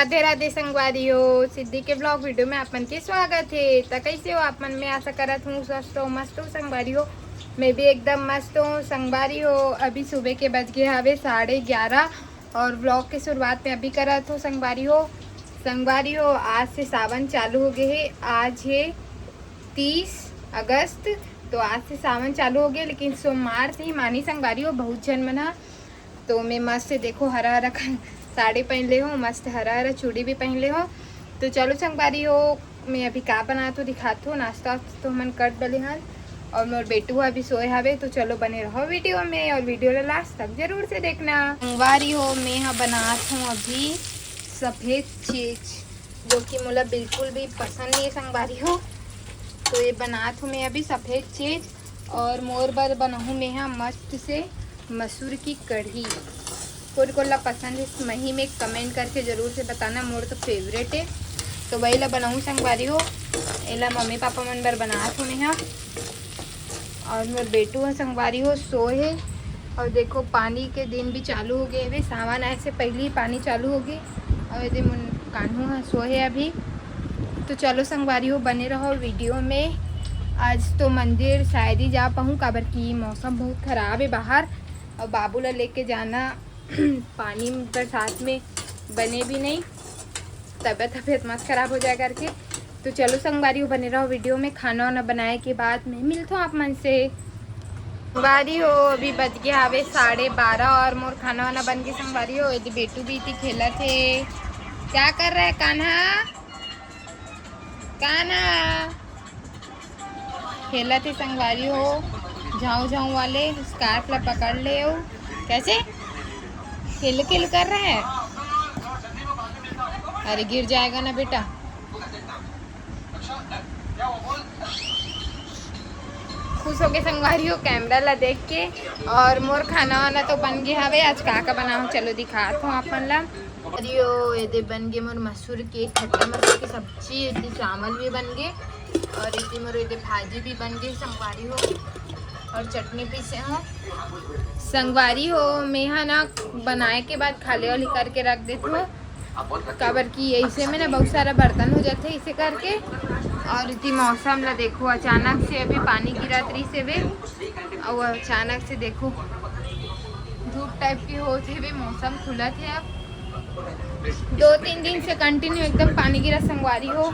राधे राधे संगवारियों, सिद्धि के blog video में आप मन के स्वागत है। तो कैसे हो आप मन? में आशा करत हूँ स्वस्थ हो, मस्त हो संगवारियों। मैं भी एकदम मस्त हूँ संगवारियों। अभी सुबह के बज गए हवे 11:30 और ब्लॉग की शुरुआत में अभी करत हूँ संगवारियों। आज से सावन चालू हो गए है। आज है 30 अगस्त, तो आज से सावन चालू हो गया, लेकिन सोमवार से ही मानी संगवारियों बहुत जन मना। तो मैं मस्त से देखो हरा हरा साड़ी पहन ले हो, मस्त हरा हरा चूड़ी भी पहन ले हो। तो चलो संगवारी हो, मैं अभी का बना तो दिखाती हूँ। नाश्ता तो मन कर डले हन और मोर बेटू अभी सोए हवे। तो चलो बने रहो वीडियो में और वीडियो ला लास्ट तक जरूर से देखना। संगवारी हो, मैं यहाँ बनाती हूँ अभी सफ़ेद चीज, जो कि मुझे बिल्कुल भी पसंद नहीं है संगवारी हो। तो ये बनाती हूँ मैं अभी सफ़ेद चीज। और मोर बर बनाऊँ मैं यहाँ मस्त से मसूर की कढ़ी। को ला पसंद है इस मही में कमेंट करके ज़रूर से बताना, मोर तो फेवरेट है। तो वही ला बनाऊँ संगवारी हो। एला मम्मी पापा मन बर बनात हूँ यहाँ। और मोर बेटू है संगवारी हो सोए है। और देखो पानी के दिन भी चालू हो गए वे, सावन आए से पहले ही पानी चालू हो गए। और ये मुन कान्हू है सोए है अभी। तो चलो संगवारी हो बने रहो वीडियो में। आज तो मंदिर शायद ही जा पाऊँ, काबर की मौसम बहुत ख़राब है बाहर और बाबू ला लेके जाना पानी बरसात में बने भी नहीं, तबीयत मस्त ख़राब हो जाए करके। तो चलो संगवारी हो बने रहो वीडियो में। खाना वाना बनाए के बाद मैं मिलता हूँ आप मन से। संगवारी हो अभी बज गया हवे 12:30 और मोर खाना वाना बन गया संगवारी हो। यदि बेटू भी थी खेला थे। क्या कर रहा है कान्हा? कान्हा खेला थे संगवारी हो। झाऊ झाऊ वाले स्कार्फ ला पकड़ ले हो। कैसे खेल खेल कर रहे हैं? अरे गिर जाएगा ना बेटा। खुश हो गए संगवारी हो कैमरा ला देख के। और मोर खाना वाना तो बन गया हवे। आज का बनाऊँ चलो दिखाता हूँ अपन ला। अरियो ये बन गए मोर मसूर के खट्टा मसूर की सब्जी, इतनी चावल भी बन गए और इतनी मोर ये भाजी भी बन गई संगवारी हो। और चटनी पीसे हो संगवारी हो। मैं यहाँ ना बनाए के बाद खाली वाली करके रख देती हूँ, काबर की ऐसे में ना बहुत सारा बर्तन हो जाते इसे करके। और इतनी मौसम ला देखो, अचानक से अभी पानी गिरा तरी से वे और अचानक से देखो धूप टाइप की होती है। मौसम खुला थे अब 2-3 दिन से कंटिन्यू एकदम पानी गिरा संगवारी हो।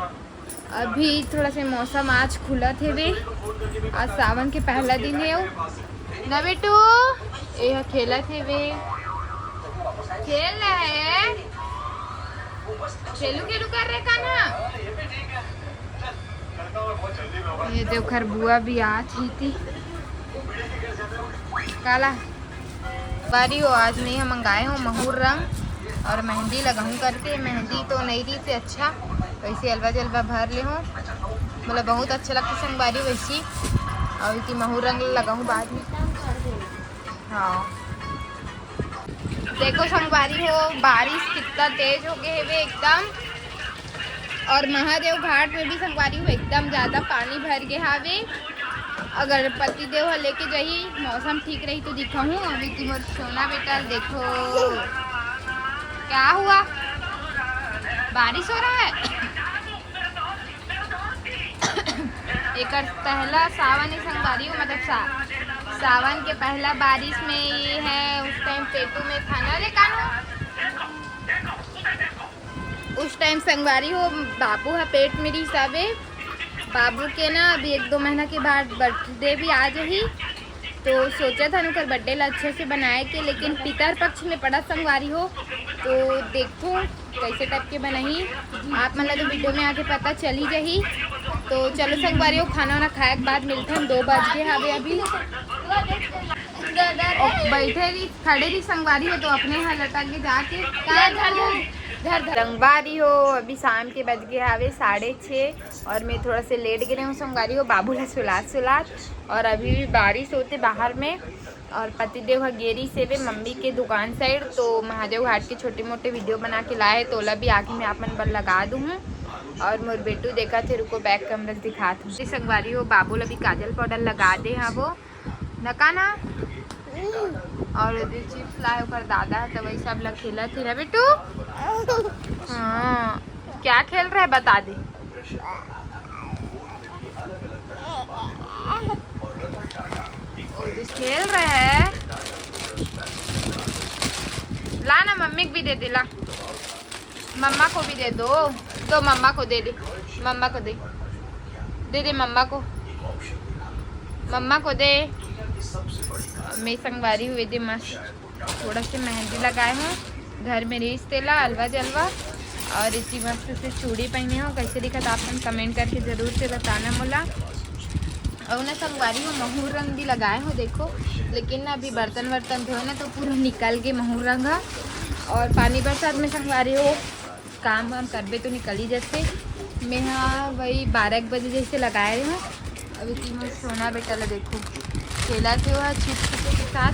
अभी थोड़ा सा मौसम आज खुला थे वे। आज सावन के पहला दिन है ना बेटू। ये खेला थे वे, खेल रहे है, खेलू खेलू कर रहे का ना। ये देखो खरबुआ भी आज थी काला बारी हो। आज मैं यहाँ मंगाए हूँ महूर रंग और मेहंदी लगाऊँ करके। मेहंदी तो नहीं दी से अच्छा वैसे अलवा जलवा भर ले हूँ, मतलब बहुत अच्छा लगता संगवारी वैसी। और इतनी महू रंग लगाऊँ बाद में। हाँ देखो संगवारी हो बारिश कितना तेज हो गए है एकदम। और महादेव घाट में भी संगवारी हो एकदम ज़्यादा पानी भर गया हावे। अगर पति देव लेके जाइए मौसम ठीक रही तो दिखाऊँ। अभी तुम सोना बेटा देखो क्या हुआ, बारिश हो रहा है। एक पहला सावन है संगवारी हो, मतलब सावन के पहला बारिश में ये है। उस टाइम पेटू में खाना ले कानो, उस टाइम संगवारी हो बाबू है पेट मेरी सबे। बाबू के ना अभी 1-2 महीना के बाद बर्थडे भी आ जाही। तो सोचा था उनका बर्थडे ला अच्छे से बनाए के, लेकिन पितर पक्ष में पड़ा संगवारी हो। तो देखो कैसे टाइप के बनाई आप मतलब तो वीडियो में आके पता चली जाही। तो चलो संगवारी हो खाना वाना खाए के बाद मिलते हैं। 2 बज गए हवे अभी। बैठे रही खड़े रही संगवारी हो तो अपने यहाँ लटा के जाके संगवारी हो। अभी शाम के बज गए हवे 6:30 और मैं थोड़ा से लेट गए हूँ संगवारी हो बाबू ला सुलात। और अभी भी बारिश होते बाहर में। और पतिदेव गेरी से वे मम्मी के दुकान साइड। तो महादेव घाट के छोटे मोटे वीडियो बना के लाए, तो ओला भी आके मैं आप मन पर लगा दूँ। और मोर बेटू देखा थे, रुको बैक कैमरा दिखाती हूँ। संगवारी हो बाबू ला भी काजल पाउडर लगा दे हाँ वो नकाना। और चिप्स लाए ओकर दादा तो वही सब ला खेला थे ना बेटू। हाँ, क्या खेल रहा है बता दे। खेल रहे हैं, ला ना मम्मी को भी दे दे, ला मम्मा को भी दे दो। तो मम्मा को दे दे, मम्मा को दे दे मम्मा को, मम्मा को दे। मैं संगवारी हुई थी मस्त, थोड़ा सी मेहंदी लगाए हूँ, घर में रीस तेला हलवा जलवा और इसी मस्त से चूड़ी पहने हो। कैसे दिखा था आपने कमेंट करके ज़रूर से बताना मोला। और ना संगवारी हूँ महूर रंग भी लगाए हो देखो, लेकिन ना अभी बर्तन वर्तन धोए ना तो पूरा निकल के महूर रंग है। और पानी बरसात में संगवारी हो काम वाम करबे तो निकल ही जैसे। मैं हाँ वही 12 बजे जैसे लगाए हूँ। अभी तीनों सोना बेटा ला देखो खेला थे वह चिप्स के साथ।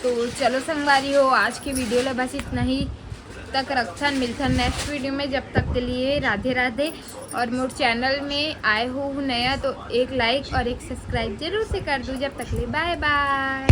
तो चलो संगवारी हो आज के वीडियो ला बस इतना ही तक रक्षण मिलथन नेक्स्ट वीडियो में। जब तक के लिए राधे राधे। और मोर चैनल में आए हो नया तो एक लाइक और एक सब्सक्राइब जरूर से कर दूँ। जब तक के लिए बाय बाय।